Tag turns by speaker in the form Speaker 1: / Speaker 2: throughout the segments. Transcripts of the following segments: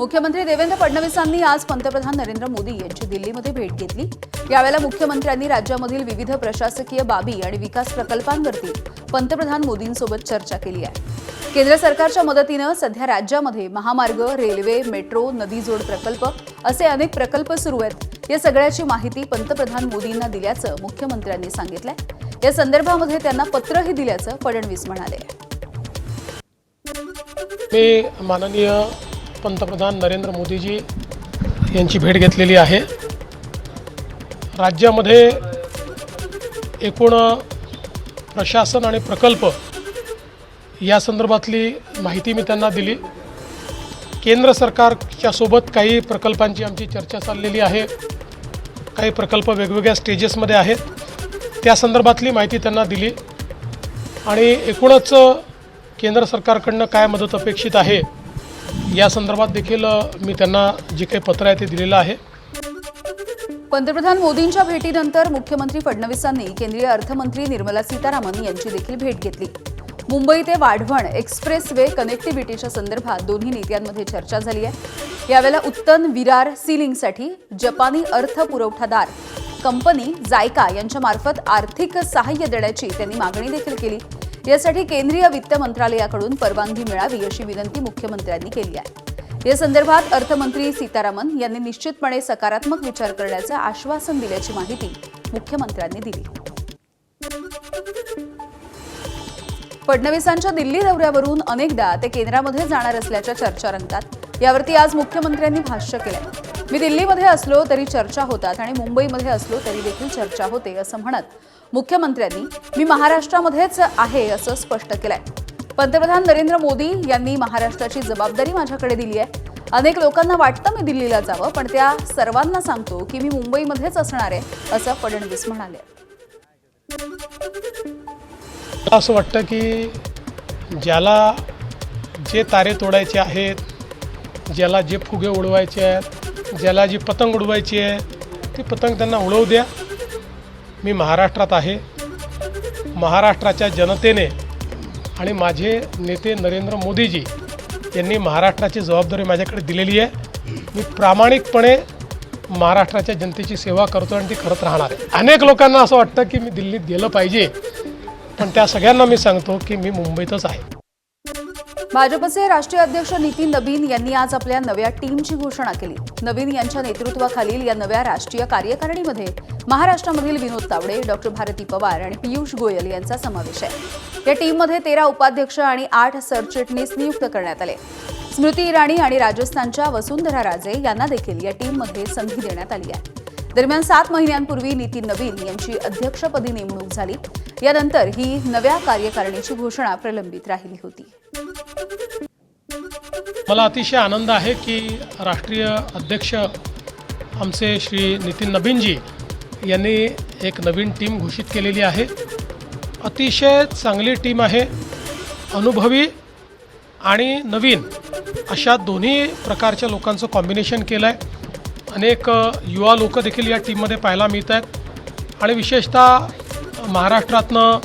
Speaker 1: मुख्यमंत्री देवेंद्र फडणवीसांनी आज पंतप्रधान नरेंद्र मोदी यांची दिल्लीमध्ये भेट घेतली। यावेळेला मुख्यमंत्र्यांनी राज्यामधील विविध प्रशासकीय बाबी आणि विकास प्रकल्पांवरती पंतप्रधान मोदींसोबत चर्चा केली आहे। केंद्र सरकारच्या मदतीने सध्या राज्यामध्ये महामार्ग, रेल्वे, मेट्रो, नदीजोड प्रकल्प असे अनेक प्रकल्प सुरू आहेत। या सगळ्याची माहिती पंतप्रधान मोदींना दिल्याचं मुख्यमंत्र्यांनी सांगितलंय। या संदर्भामध्ये त्यांना पत्रही दिल्याचं फडणवीस म्हणाले।
Speaker 2: मी माननीय पंतप्रधान नरेंद्र मोदीजी यांची भेट घेतलेली आहे। राज्यामध्ये एकूण प्रशासन आणि प्रकल्प या संदर्भातली माहिती मी त्यांना दिली। केंद्र सरकारच्या सोबत काही प्रकल्पांची आमची चर्चा चाललेली आहे। काही प्रकल्प वेगवेगळ्या स्टेजेसमध्ये आहेत, त्या संदर्भातली माहिती त्यांना दिली आणि एकूणच केंद्र सरकारकडून काय मदत अपेक्षित आहे या संदर्भात देखील मी त्यांना जे काही पत्र आहे ते दिलेलं आहे।
Speaker 1: पंतप्रधान मोदींच्या भेटीनंतर मुख्यमंत्री फडणवीसांनी केंद्रीय अर्थमंत्री निर्मला सीतारामन यांची देखील भेट घेतली। मुंबई ते वाढवण एक्सप्रेस वे कनेक्टिव्हिटीच्या संदर्भात दोन्ही नेत्यांमध्ये चर्चा झाली आहे। यावेळेला उत्तन विरार सीलिंगसाठी जपानी अर्थ पुरवठादार कंपनी जायका यांच्या मार्फत आर्थिक सहाय्य देण्याची त्यांनी मागणी देखील केली। यासाठी केंद्रीय वित्त मंत्रालयाकडून परवानगी मिळावी अशी विनंती मुख्यमंत्र्यांनी केली आहे। या संदर्भात अर्थमंत्री सीतारामन यांनी निश्चितपणे सकारात्मक विचार करण्याचे आश्वासन दिल्याची माहिती मुख्यमंत्र्यांनी दिली। फडणवीसांच्या दिल्ली दौऱ्यावरून अनेकदा ते केंद्रामध्ये जाणार असल्याच्या चर्चा रंगतात। यावरती आज मुख्यमंत्र्यांनी भाष्य केलंय। मी दिल्लीमध्ये असलो तरी चर्चा होतात आणि मुंबईमध्ये असलो तरी देखील चर्चा होते असं म्हणत मुख्यमंत्र्यांनी मी महाराष्ट्रामध्येच आहे असं स्पष्ट केलंय। पंतप्रधान नरेंद्र मोदी यांनी महाराष्ट्राची जबाबदारी माझ्याकडे दिली आहे। अनेक लोकांना वाटतं मी दिल्लीला जावं, पण त्या सर्वांना सांगतो की मी मुंबईमध्येच असणार आहे असं फडणवीस म्हणाले।
Speaker 2: असं वाटतं की ज्याला जे तारे तोडायचे आहेत, ज्याला जे फुगे उडवायचे आहेत, ज्याला जी पतंग उडवायची आहे ती पतंग त्यांना उडवू द्या। मी महाराष्ट्रात आहे। महाराष्ट्राच्या जनतेने आणि माझे नेते नरेंद्र मोदीजी यांनी महाराष्ट्राची जबाबदारी माझ्याकडे दिलेली आहे। मी प्रामाणिकपणे महाराष्ट्राच्या जनतेची सेवा करतो आणि ती करत राहणार आहे। अनेक लोकांना असं वाटतं की मी दिल्लीत गेलं पाहिजे, पण त्या सगळ्यांना मी सांगतो की मी मुंबईतच आहे।
Speaker 1: भाजपचे राष्ट्रीय अध्यक्ष नितीन नबीन यांनी आज आपल्या नव्या टीमची घोषणा केली। नबीन यांच्या नेतृत्वाखालील या नव्या राष्ट्रीय कार्यकारिणीमध्ये महाराष्ट्रामधील विनोद तावडे, डॉक्टर भारती पवार आणि पियुष गोयल यांचा समावेश आहे। या टीममध्ये 13 उपाध्यक्ष आणि 8 सरचिटणीस नियुक्त करण्यात आले। स्मृती इराणी आणि राजस्थानच्या वसुंधरा राजे यांना देखील या टीममध्ये संधी देण्यात आली आहे। दरम्यान 7 महिन्यांपूर्वी नितीन नबीन यांची अध्यक्षपदी नेमणूक झाली। यानंतर ही नव्या कार्यकारिणीची घोषणा प्रलंबित राहिली होती।
Speaker 2: मला अतिशय आनंद आहे की राष्ट्रीय अध्यक्ष आमचे श्री नितीन नबीनजी यांनी एक नवीन टीम घोषित केलेली आहे। अतिशय चांगली टीम आहे। अनुभवी आणि नवीन अशा दोन्ही प्रकारच्या लोकांचं कॉम्बिनेशन केलं आहे। अनेक युवा लोक देखील या टीममध्ये पाहायला मिळत आहेत आणि विशेषतः महाराष्ट्रातनं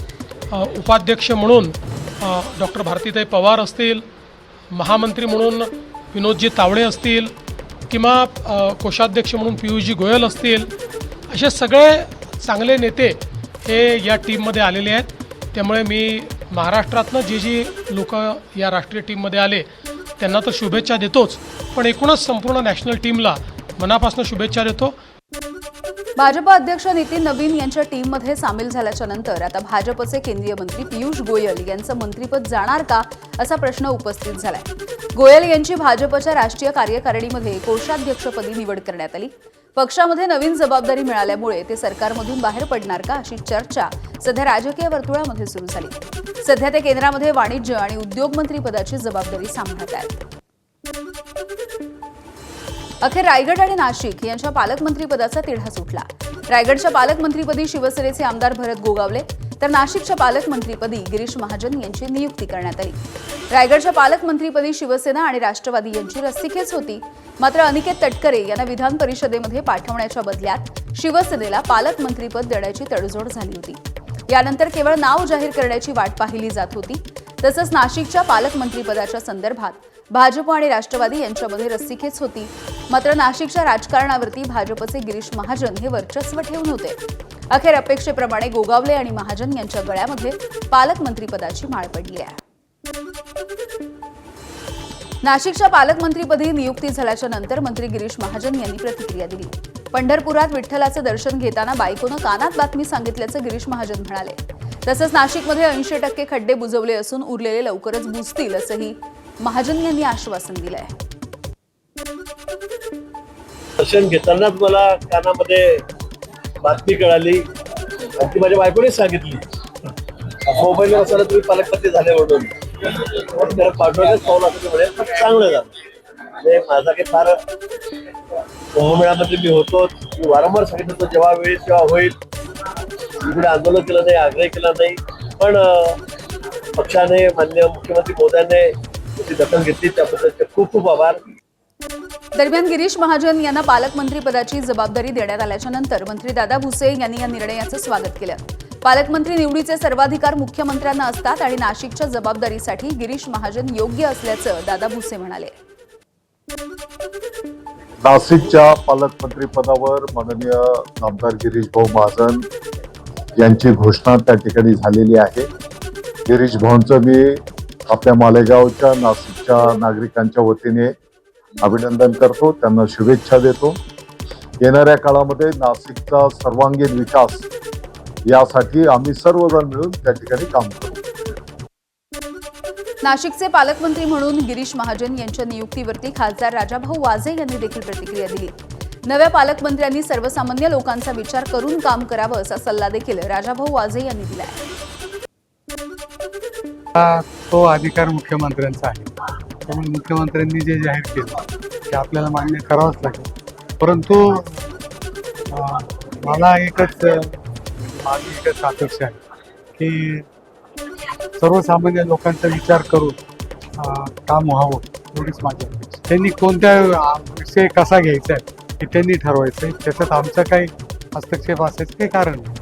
Speaker 2: उपाध्यक्ष म्हणून डॉक्टर भारतीताई पवार असतील, महामंत्री म्हणून विनोदजी तावडे असतील किंवा कोषाध्यक्ष म्हणून पियुषजी गोयल असतील, असे सगळे चांगले नेते हे या टीममध्ये आलेले आहेत। त्यामुळे मी महाराष्ट्रातनं जी लोक या राष्ट्रीय टीममध्ये आले त्यांना तर शुभेच्छा देतोच, पण एकूणच संपूर्ण नॅशनल टीमला मनापासून शुभेच्छा देतो।
Speaker 1: भाजप अध्यक्ष नितीन नबीन यांच्या टीममध्ये सामील झाल्याच्या नंतर आता भाजपचे केंद्रीय मंत्री पियुष गोयल यांचं मंत्रिपद जाणार का असा प्रश्न उपस्थित झालाय। गोयल यांची भाजपच्या राष्ट्रीय कार्यकारिणीमध्ये कोषाध्यक्षपदी निवड करण्यात आली। पक्षामध्ये नवीन जबाबदारी मिळाल्यामुळे ते सरकारमधून बाहेर पडणार का अशी चर्चा सध्या राजकीय वर्तुळामध्ये सुरू झाली। सध्या ते केंद्रामध्ये वाणिज्य आणि उद्योग मंत्री पदाची जबाबदारी सांभाळत आहेत। अखेर रायगड आणि नाशिक यांच्या पालकमंत्रीपदाचा तिढा सुटला। रायगडच्या पालकमंत्रीपदी शिवसेनेचे आमदार भरत गोगावले तर नाशिकच्या पालकमंत्रीपदी गिरीश महाजन यांची नियुक्ती करण्यात आली। रायगडच्या पालकमंत्रीपदी शिवसेना आणि राष्ट्रवादी यांची रस्सीखेच होती। मात्र अनिकेत तटकरे यांना विधान परिषदेमध्ये पाठवण्याच्या बदल्यात शिवसेनेला पालकमंत्रीपद देण्याची तडजोड झाली होती। यानंतर केवळ नाव जाहीर करण्याची वाट पाहिली जात होती। तसंच नाशिकच्या पालकमंत्रीपदाच्या संदर्भात भाजप आणि राष्ट्रवादी यांच्यामध्ये रस्सीखेच होती. मात्र नाशिकच्या राजकारणावरती भाजपचे गिरीश महाजन हे वर्चस्व ठेवून होते. अखेर अपेक्षेप्रमाणे गोगावले आणि महाजन यांच्या गळ्यामध्ये पालकमंत्रीपदाची माळ पडली आहे. नाशिकच्या पालकमंत्रीपदी नियुक्ती झाल्याच्या नंतर मंत्री गिरीश महाजन यांनी प्रतिक्रिया दिली. पंढरपुरात विठ्ठलाचं दर्शन घेताना बायकोनं कानात बातमी सांगितल्याचं गिरीश महाजन म्हणाले. तसंच नाशिकमध्ये 80% खड्डे बुजवले असून उरलेले लवकरच बुजतील असंही महाजन यांनी आश्वासन दिलंय.
Speaker 3: दर्शन घेतानाच मला कानामध्ये बातमी कळाली आणि ती माझ्या बायकोनेच सांगितली. मोबाईलवर असताना तुम्ही पालकमंत्री झाले म्हणून त्याला पाठवण्याच पाऊल असं म्हणे. पण चांगलं झालं. म्हणजे माझा काही फार कुंभमेळ्यामध्ये मी होतो, मी वारंवार सांगितलं होतं जेव्हा वेळ तेव्हा होईल. इकडे आंदोलन केलं नाही, आग्रह केला नाही, पण पक्षाने माननीय मुख्यमंत्री मोदयांनी त्याची दखल घेतली, त्याबद्दल खूप खूप आभार.
Speaker 1: दरम्यान गिरीश महाजन यांना पालकमंत्रीपदाची जबाबदारी देण्यात आल्याच्या नंतर मंत्री दादा भुसे यांनी या निर्णयाचं स्वागत केलं. पालकमंत्री निवडीचे सर्वाधिकार मुख्यमंत्र्यांना असतात आणि नाशिकच्या जबाबदारीसाठी गिरीश महाजन योग्य असल्याचं दादा भुसे म्हणाले.
Speaker 4: नाशिकच्या पालकमंत्री पदावर माननीय आमदार गिरीश भाऊ महाजन यांची घोषणा त्या ठिकाणी झालेली आहे. गिरीश भाऊंचं मी आपल्या मालेगावच्या नाशिकच्या नागरिकांच्या वतीने अभिनंदन करतो, त्यांना शुभेच्छा देतो. येणाऱ्या काळामध्ये नाशिकचा सर्वांगीण विकास यासाठी आम्ही सर्वजण मिळून त्या ठिकाणी काम करू.
Speaker 1: नाशिकचे पालकमंत्री म्हणून गिरीश महाजन यांच्या नियुक्तीवरती खासदार राजाभाऊ वाजे यांनी देखील प्रतिक्रिया दिली. नव्या पालकमंत्र्यांनी सर्वसामान्य लोकांचा विचार करून काम करावं असा सल्ला देखील राजाभाऊ वाजे यांनी दिला आहे.
Speaker 5: तो अधिकार मुख्यमंत्र्यांचा आहे, त्यामुळे मुख्यमंत्र्यांनी जे जाहीर केलं ते आपल्याला मान्य करावंच लागेल. परंतु मला माझी एकच अपेक्षा आहे की सर्वसामान्य लोकांचा विचार करून काम व्हावं, एवढीच माझी अपेक्षा. त्यांनी कोणत्या विषय कसा घ्यायचा आहे हे त्यांनी ठरवायचं, त्याच्यात आमचं काही हस्तक्षेप असायचं काही कारण नाही.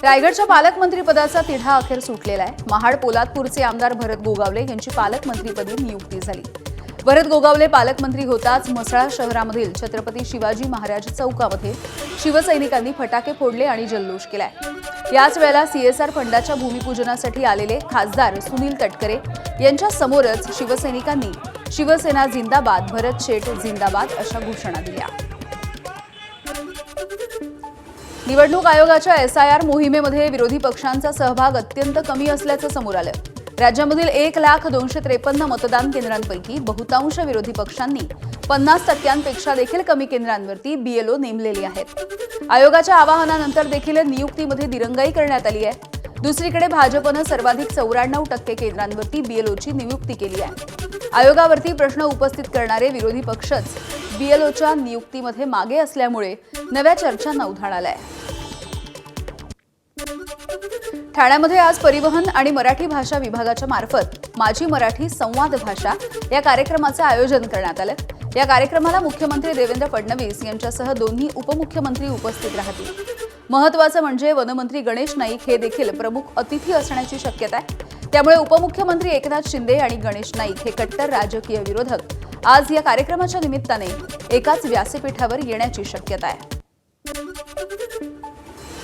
Speaker 1: रायगडच्या पालकमंत्रीपदाचा तिढा अखेर सुटलेला आहे. महाड पोलादपूरचे आमदार भरत गोगावले यांची पालकमंत्रीपदी नियुक्ती झाली. भरत गोगावले पालकमंत्री होताच म्हसळा शहरामधील छत्रपती शिवाजी महाराज चौकामध्ये शिवसैनिकांनी फटाके फोडले आणि जल्लोष केलाय. याच वेळेला CSR फंडाच्या भूमिपूजनासाठी आलेले खासदार सुनील तटकरे यांच्या समोरच शिवसैनिकांनी शिवसेना जिंदाबाद, भरत शेठ जिंदाबाद अशा घोषणा दिल्या. निवडणूक आयोगाच्या SIR मोहिमेमध्ये विरोधी पक्षांचा सहभाग अत्यंत कमी असल्याचं समोर आलं. राज्यामधील 1,253 मतदान केंद्रांपैकी बहुतांश विरोधी पक्षांनी 50% देखील कमी केंद्रांवरती BLO नेमलेली आहेत. आयोगाच्या आवाहनानंतर देखील नियुक्तीमध्ये दिरंगाई करण्यात आली आहे. दुसरीकडे भाजपनं सर्वाधिक 94% केंद्रांवरती BLOची नियुक्ती केली आहे. आयोगावरती प्रश्न उपस्थित करणारे विरोधी पक्षच BLOच्या नियुक्तीमध्ये मागे असल्यामुळे नव्या चर्चांना उधाण आलंय. ठाण्यामध्ये आज परिवहन आणि मराठी भाषा विभागाच्या मार्फत माझी मराठी संवाद भाषा या कार्यक्रमाचे आयोजन करण्यात आलं. या कार्यक्रमाला मुख्यमंत्री देवेंद्र फडणवीस यांच्यासह दोन्ही उपमुख्यमंत्री उपस्थित राहतील. महत्त्वाचं म्हणजे वनमंत्री गणेश नाईक हे देखील प्रमुख अतिथी असण्याची शक्यता आहे. त्यामुळे उपमुख्यमंत्री एकनाथ शिंदे आणि गणेश नाईक हे कट्टर राजकीय विरोधक आज या कार्यक्रमाच्या निमित्ताने एकाच व्यासपीठावर येण्याची शक्यता आहे.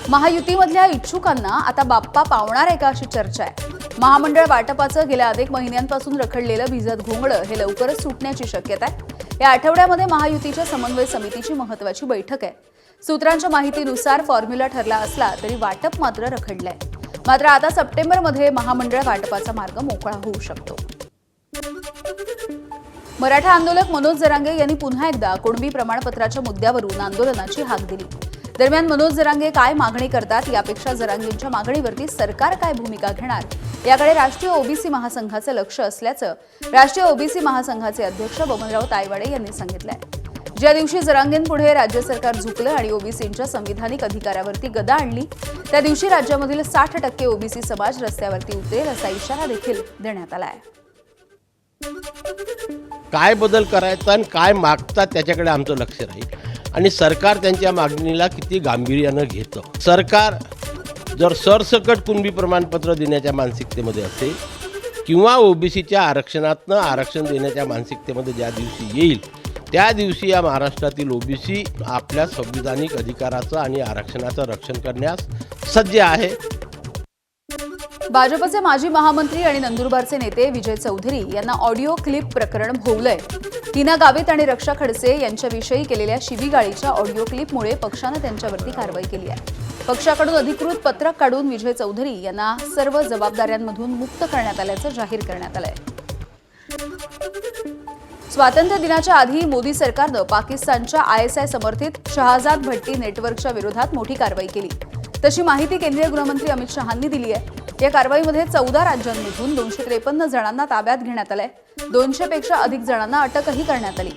Speaker 1: महायुतीमधल्या इच्छुकांना आता बाप्पा पावणार आहे का अशी चर्चा आहे. महामंडळ वाटपाचं गेल्या अनेक महिन्यांपासून रखडलेलं भिजत घोंगडं हे लवकरच सुटण्याची शक्यता आहे. या आठवड्यामध्ये महायुतीच्या समन्वय समितीची महत्त्वाची बैठक आहे. सूत्रांच्या माहितीनुसार फॉर्म्युला ठरला असला तरी वाटप मात्र रखडलंय. मात्र आता सप्टेंबरमध्ये महामंडळ वाटपाचा मार्ग मोकळा होऊ शकतो. मराठा आंदोलक मनोज जरांगे यांनी पुन्हा एकदा कुणबी प्रमाणपत्राच्या मुद्द्यावरून आंदोलनाची हाक दिली. दरम्यान मनोज जरांगे काय मागणी करतात यापेक्षा जरांगेंच्या मागणीवरती सरकार काय भूमिका घेणार याकडे राष्ट्रीय ओबीसी महासंघाचं लक्ष असल्याचं राष्ट्रीय ओबीसी महासंघाचे अध्यक्ष बबनराव तायवाडे यांनी सांगितलंय. ज्या दिवशी जरांगेंपुढे राज्य सरकार झुकलं आणि ओबीसींच्या संविधानिक अधिकारावरती गदा आणली त्या दिवशी राज्यामधील 60% ओबीसी समाज रस्त्यावरती उतरेल असा इशारा देखील देण्यात आलाय.
Speaker 6: काय बदल करायचा आणि काय मागतात त्याच्याकडे आमचं लक्ष राहील आणि सरकार त्यांच्या मागणीला किती गांभीर्यानं घेतं. सरकार जर सरसकट कुणबी प्रमाणपत्र देण्याच्या मानसिकतेमध्ये असेल किंवा ओबीसीच्या आरक्षणातनं आरक्षण देण्याच्या मानसिकतेमध्ये ज्या दिवशी येईल त्या दिवशी या महाराष्ट्रातील ओबीसी आपल्या संविधानिक अधिकाराचं आणि आरक्षणाचं रक्षण करण्यास सज्ज आहे.
Speaker 1: भाजपचे माजी महामंत्री आणि नंदुरबारचे नेते विजय चौधरी यांना ऑडिओ क्लिप प्रकरण भोवलंय. हिना गावित आणि रक्षा खडसे यांच्याविषयी केलेल्या शिवीगाळीच्या ऑडिओ क्लिपमुळे पक्षानं त्यांच्यावरती कारवाई केली आहे. पक्षाकडून अधिकृत पत्रक काढून विजय चौधरी यांना सर्व जबाबदाऱ्यांमधून मुक्त करण्यात आल्याचं जाहीर करण्यात आलंय. स्वातंत्र्य दिनाच्या आधी मोदी सरकारनं पाकिस्तानच्या ISI समर्थित शहाजाद भट्टी नेटवर्कच्या विरोधात मोठी कारवाई केली. तशी माहिती केंद्रीय गृहमंत्री अमित शहांनी दिली आहे. या कारवाईमध्ये 14 राज्यांमधून 253 जणांना ताब्यात घेण्यात आलंय. 200 पेक्षा अधिक जणांना अटकही करण्यात आली.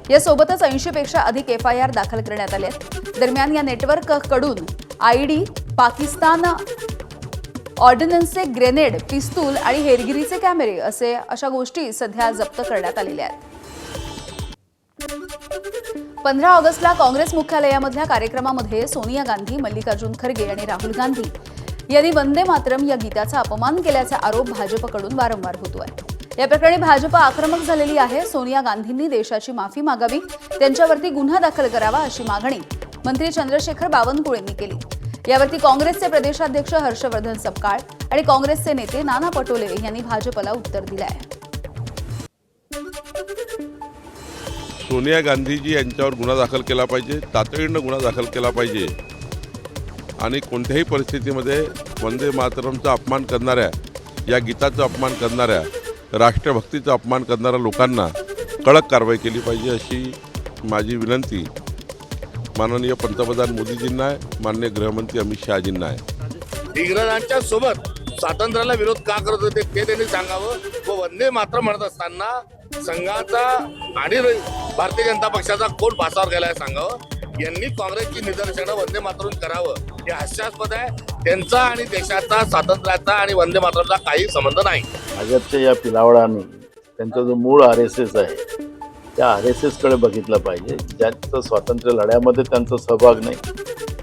Speaker 1: यासोबतच 80 पेक्षा अधिक FIR दाखल करण्यात आले. दरम्यान या नेटवर्ककडून ID, पाकिस्तान ऑर्डिनन्सचे ग्रेनेड, पिस्तूल आणि हेरगिरीचे कॅमेरे अशा गोष्टी सध्या जप्त करण्यात आलेल्या आहेत. 15 ऑगस्टला काँग्रेस मुख्यालयामधल्या कार्यक्रमामध्ये सोनिया गांधी, मल्लिकार्जुन खरगे आणि राहुल गांधी यांनी वंदे मातरम या गीताचा अपमान केल्याचा आरोप भाजपकडून वारंवार होतोय. या प्रकरणी भाजप आक्रमक झालेली आहे. सोनिया गांधींनी देशाची माफी मागावी, त्यांच्यावरती गुन्हा दाखल करावा अशी मागणी मंत्री चंद्रशेखर बावनकुळेंनी केली. यावरती काँग्रेसचे प्रदेशाध्यक्ष हर्षवर्धन सपकाळ आणि काँग्रेसचे नेते नाना पटोले यांनी भाजपला उत्तर दिलं आहे.
Speaker 7: सोनिया गांधीजी यांच्यावर गुन्हा दाखल केला पाहिजे, तातडीनं गुन्हा दाखल केला पाहिजे आणि कोणत्याही परिस्थितीमध्ये वंदे मातरमचा अपमान करणाऱ्या, या गीताचा अपमान करणाऱ्या, राष्ट्रभक्तीचा अपमान करणाऱ्या लोकांना कडक कारवाई केली पाहिजे अशी माझी विनंती माननीय पंतप्रधान मोदीजींना आहे, माननीय गृहमंत्री अमित शहाजींना आहे.
Speaker 3: इंग्रजांच्या सोबत स्वातंत्र्याला विरोध का करत होते ते त्यांनी सांगावं व वंदे मातरम म्हणत असताना संघाचा आणि भारतीय जनता पक्षाचा कोण फासावर गेलाय सांगावं. यांनी काँग्रेसची निदर्शनं वंदे मातरम करावं हे हास्यास्पद आहे. त्यांचा आणि देशाचा, स्वातंत्र्याचा आणि वंदे मातरमचा काही संबंध नाही.
Speaker 8: भाजपच्या या पिलावळाने त्यांचा जो मूळ RSS आहे त्या RSS कडे बघितलं पाहिजे, ज्यांचं स्वातंत्र्य लढ्यामध्ये त्यांचा सहभाग नाही,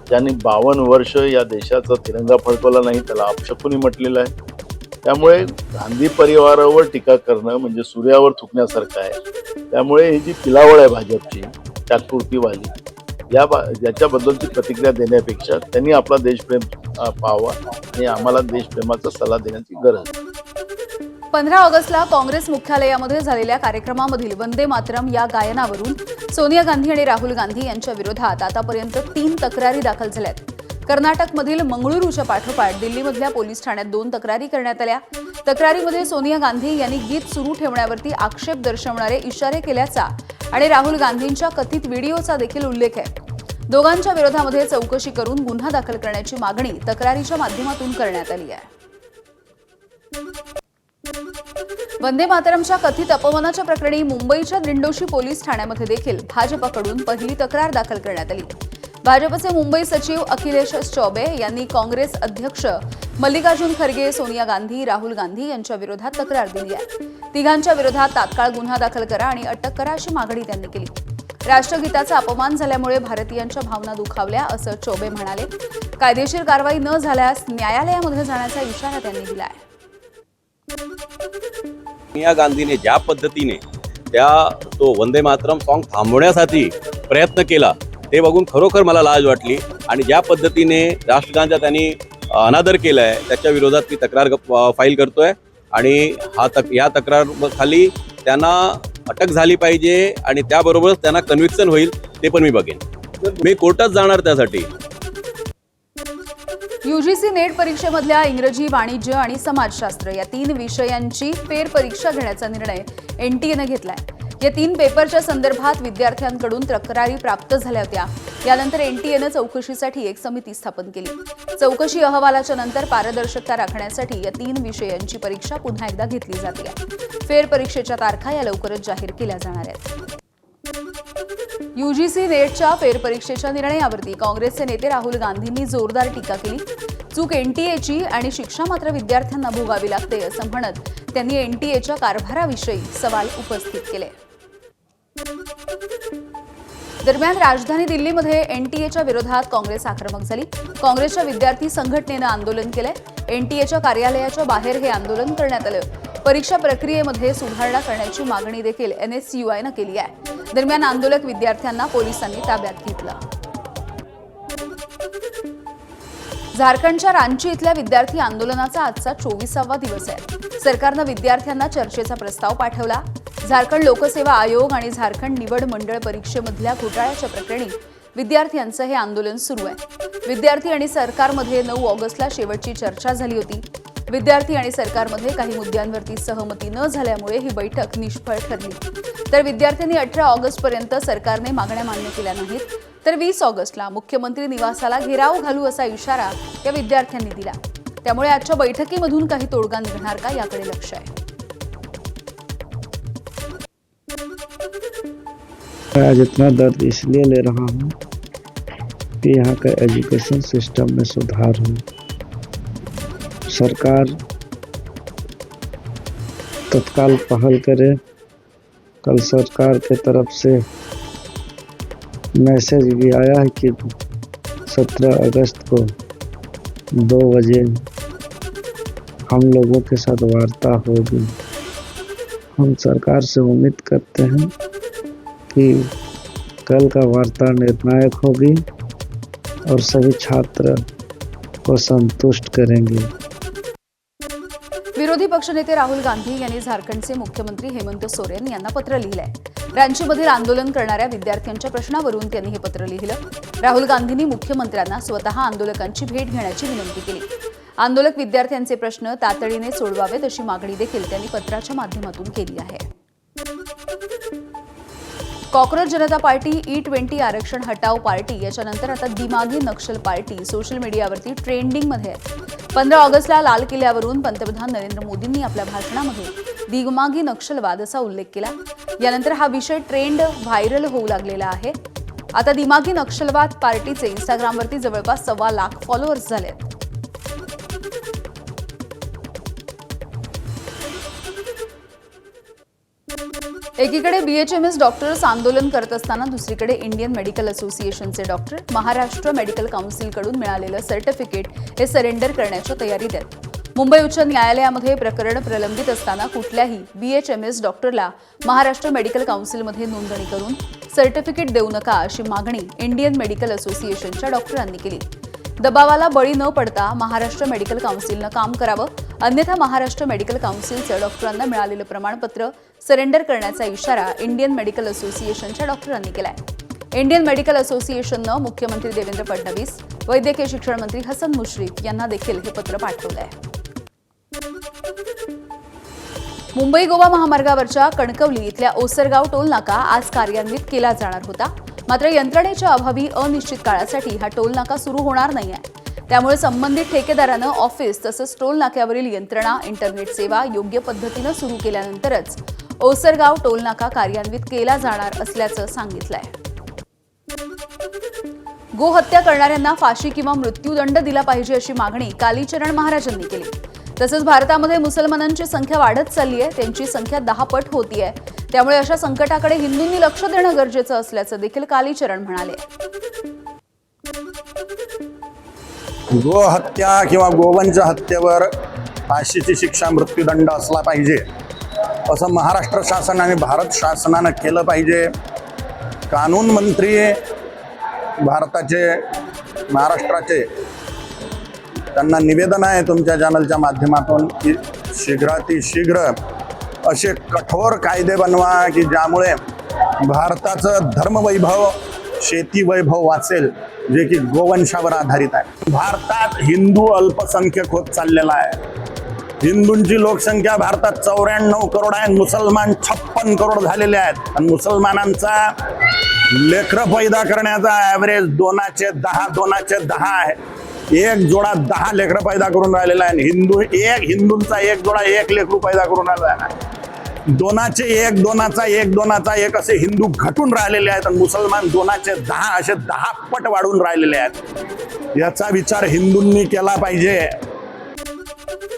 Speaker 8: ज्यांनी 52 वर्ष या देशाचा तिरंगा फडकवला नाही, त्याला अपशकुनी म्हटलेलं आहे. त्यामुळे गांधी परिवारावर टीका करणं म्हणजे सूर्यावर थुकण्यासारखं आहे. त्यामुळे ही जी पिलावळ आहे भाजपची तात्पुरतीवाली, याच्याबद्दलची प्रतिक्रिया देण्यापेक्षा त्यांनी आपला देशप्रेम पाहावा आणि आम्हाला देशप्रेमाचा सल्ला देण्याची गरज आहे.
Speaker 1: 15 ऑगस्टला काँग्रेस मुख्यालयामध्ये झालेल्या कार्यक्रमामधील वंदे मातरम या गायनावरून सोनिया गांधी आणि राहुल गांधी यांच्या विरोधात आतापर्यंत 3 तक्रारी दाखल झाल्यात. कर्नाटकमधील मंगळुरूच्या पाठोपाठ दिल्लीमधल्या पोलीस ठाण्यात 2 तक्रारी करण्यात आल्या. तक्रारीमध्ये सोनिया गांधी यांनी गीत सुरू ठेवण्यावरती आक्षेप दर्शवणारे इशारे केल्याचा आणि राहुल गांधींच्या कथित व्हिडिओचा देखील उल्लेख आहे. दोघांच्या विरोधामध्ये चौकशी करून गुन्हा दाखल करण्याची मागणी तक्रारीच्या माध्यमातून करण्यात आली आहे. वंदे मातरमच्या कथित अपमानाच्या प्रकरणी मुंबईच्या दिंडोशी पोलीस ठाण्यामध्ये देखील भाजपकडून पहिली तक्रार दाखल करण्यात आली. भाजपचे मुंबई सचिव अखिलेश चौबे यांनी काँग्रेस अध्यक्ष मल्लिकार्जुन खरगे, सोनिया गांधी, राहुल गांधी यांच्या विरोधात तक्रार दिली आहे. तिघांच्या विरोधात तात्काळ गुन्हा दाखल करा आणि अटक करा अशी मागणी त्यांनी केली. राष्ट्रगीताचा अपमान झाल्यामुळे भारतीयांच्या भावना दुखावल्या असं चौबे म्हणाले. कायदेशीर कारवाई न झाल्यास न्यायालयामध्ये जाण्याचा इशारा त्यांनी दिला आहे.
Speaker 9: सोनिया गांधीने ज्या पद्धतीने तो वंदे मातरम सॉन्ग थांबवण्यासाठी प्रयत्न केला ते बघून खरोखर मला लाज वाटली आणि ज्या पद्धतीने राष्ट्रगानचा त्यांनी अनादर केला आहे त्याच्या विरोधात मी तक्रार फाईल करतोय आणि या तक्रार खाली त्यांना अटक झाली पाहिजे आणि त्याबरोबरच त्यांना कन्व्हिक्शन होईल ते पण मी बघेन. मी कोर्टात जाणार त्यासाठी.
Speaker 1: UGC नेट परीक्षेमधल्या इंग्रजी, वाणिज्य आणि समाजशास्त्र या 3 विषयांची फेरपरीक्षा घेण्याचा निर्णय NTA घेतलाय. या 3 पेपरच्या संदर्भात विद्यार्थ्यांकडून तक्रारी प्राप्त झाल्या होत्या. यानंतर NTA चौकशीसाठी एक समिती स्थापन केली. चौकशी अहवालाच्या नंतर पारदर्शकता राखण्यासाठी या 3 विषयांची परीक्षा पुन्हा एकदा घेतली जाते. फेरपरीक्षेच्या तारखा या लवकरच जाहीर केल्या जाणार आहेत. UGC नेटच्या फेरपरीक्षेच्या निर्णयावरती काँग्रेसचे नेते राहुल गांधींनी जोरदार टीका केली. चूक NTAची आणि शिक्षा मात्र विद्यार्थ्यांना भोगावी लागते असं म्हणत त्यांनी NTAच्या कारभाराविषयी सवाल उपस्थित केले. दरम्यान राजधानी दिल्लीमध्ये NTAच्या विरोधात काँग्रेस आक्रमक झाली. काँग्रेसच्या विद्यार्थी संघटनेनं आंदोलन केलंय. NTAच्या कार्यालयाच्या बाहेर हे आंदोलन करण्यात आलं. परीक्षा प्रक्रियेमध्ये सुधारणा करण्याची मागणी देखील NSCUIनं केली आहे. दरम्यान आंदोलक विद्यार्थ्यांना पोलिसांनी ताब्यात घेतलं. झारखंडच्या रांची इथल्या विद्यार्थी आंदोलनाचा आजचा 24वा दिवस आहे. सरकारनं विद्यार्थ्यांना चर्चेचा प्रस्ताव पाठवला. झारखंड लोकसेवा आयोग आणि झारखंड निवड मंडळ परीक्षेमधल्या घोटाळ्याच्या प्रकरणी विद्यार्थ्यांचं हे आंदोलन सुरू आहे. विद्यार्थी आणि सरकारमध्ये 9 ऑगस्टला शेवटची चर्चा झाली होती. विद्यार्थी आणि सरकारमध्ये काही मुद्द्यांवरती सहमती न झाल्यामुळे ही बैठक निष्फळ ठरली. तर विद्यार्थ्यांनी 18 ऑगस्टपर्यंत सरकारने मागण्या मान्य केल्या नाहीत, तर 20 ऑगस्टला मुख्यमंत्री निवासाला घेराव घालू असा इशारा या विद्यार्थ्यांनी दिला. त्यामुळे आजच्या बैठकीमधून काही तोडगा निघणार का याकडे लक्ष आहे.
Speaker 10: आज इतना दर्द इसलिए ले रहा हूँ कि यहाँ का एजुकेशन सिस्टम में सुधार हो. सरकार तत्काल पहल करे. कल सरकार के तरफ से मैसेज भी आया है कि 17 अगस्त को 2 बजे हम लोगों के साथ वार्ता होगी. हम सरकार से उम्मीद करते हैं कि कल का वार्ता निर्णायक होगी और सभी छात्र को संतुष्ट करेंगे.
Speaker 1: विरोधी पक्षनेते राहुल गांधी यांनी झारखंडचे मुख्यमंत्री हेमंत सोरेन यांना पत्र लिहिलंय. रांचीमधील आंदोलन करणाऱ्या विद्यार्थ्यांच्या प्रश्नावरून त्यांनी हे पत्र लिहिलं. राहुल गांधींनी मुख्यमंत्र्यांना स्वतः आंदोलकांची भेट घेण्याची विनंती केली. आंदोलक विद्यार्थ्यांचे प्रश्न तातडीने सोडवावेत अशी मागणी देखील त्यांनी पत्राच्या माध्यमातून केली आहे. कॉक्रोच जनता पार्टी, E20 आरक्षण हटाव पार्टी याच्यानंतर आता दिमागी नक्षल पार्टी सोशल मीडियावरती ट्रेंडिंगमध्ये आहे. 15 ऑगस्टला लाल किल्ल्यावरून पंतप्रधान नरेंद्र मोदींनी आपल्या भाषणामध्ये दिमागी नक्षलवाद असा उल्लेख केला. यानंतर हा विषय ट्रेंड व्हायरल होऊ लागलेला आहे. आता दिमागी नक्षलवाद पार्टीचे इंस्टाग्रामवरती जवळपास 1.25 लाख फॉलोअर्स झाले आहेत. एकीकडे BHMS डॉक्टर्स आंदोलन करत असताना दुसरीकडे इंडियन मेडिकल असोसिएशनचे डॉक्टर महाराष्ट्र मेडिकल काउन्सिलकडून मिळालेलं सर्टिफिकेट हे सरेंडर करण्याच्या तयारीत आहेत. मुंबई उच्च न्यायालयामध्ये प्रकरण प्रलंबित असताना कुठल्याही BHMS डॉक्टरला महाराष्ट्र मेडिकल काउन्सिलमध्ये नोंदणी करून सर्टिफिकेट देऊ नका अशी मागणी इंडियन मेडिकल असोसिएशनच्या डॉक्टरांनी केली. दबावाला बळी न पडता महाराष्ट्र मेडिकल काउन्सिलनं काम करावं, अन्यथा महाराष्ट्र मेडिकल काउन्सिलचं डॉक्टरांना मिळालेलं प्रमाणपत्र सरेंडर करण्याचा इशारा इंडियन मेडिकल असोसिएशनच्या डॉक्टरांनी केलाय. इंडियन मेडिकल असोसिएशननं मुख्यमंत्री देवेंद्र फडणवीस, वैद्यकीय शिक्षण मंत्री हसन मुश्रीफ यांना देखील हे पत्र पाठवलंय. मुंबई गोवा महामार्गावरच्या कणकवली इथल्या ओसरगाव टोल नाका आज कार्यान्वित केला जाणार होता. मात्र यंत्रणेच्या अभावी अनिश्चित काळासाठी हा टोल नाका सुरू होणार नाहीये. त्यामुळे संबंधित ठेकेदारानं ऑफिस तसंच टोल नाक्यावरील यंत्रणा, इंटरनेट सेवा योग्य पद्धतीनं सुरू केल्यानंतरच ओसरगाव टोल नाका कार्यान्वित केला जाणार असल्याचं सांगितलंय. गोहत्या करणाऱ्यांना फाशी किंवा मृत्यूदंड दिला पाहिजे अशी मागणी कालीचरण महाराजांनी केली. तसंच भारतामध्ये मुसलमानांची संख्या वाढत चालली आहे, त्यांची संख्या 10 पट होतीये. त्यामुळे अशा संकटाकडे हिंदूंनी लक्ष देणं गरजेचं असल्याचं देखील कालीचरण म्हणाले.
Speaker 11: गोहत्या किंवा गोवंश हत्येवर फाशीची शिक्षा, मृत्यूदंड असला पाहिजे असं महाराष्ट्र शासन आणि भारत शासनानं केलं पाहिजे. कानून मंत्री भारताचे, महाराष्ट्राचे, त्यांना निवेदन आहे तुमच्या चॅनलच्या माध्यमातून की शीघ्रातिशीघ्र असे कठोर कायदे बनवा की ज्यामुळे भारताचं धर्मवैभव, शेती वैभव वाचेल, जे की गोवंशावर आधारित आहे. भारतात हिंदू अल्पसंख्यक होत चाललेला आहे. हिंदूंची लोकसंख्या भारतात 94 करोड आहे, मुसलमान 56 करोड झालेले आहेत. आणि मुसलमानांचा लेकरं पैदा करण्याचा ॲव्हरेज 2/10 आहे. एक जोडा 10 लेकरं पैदा करून राहिलेला आहे. हिंदूंचा एक जोडा 1 लेकरू पैदा करून राहिलेला आहे. 2चे 1, 2चा 1, 2चा 1 असे हिंदू घटून राहिलेले आहेत आणि मुसलमान 2चे 10 असे 10 पट वाढून राहिलेले आहेत. याचा विचार हिंदूंनी केला पाहिजे.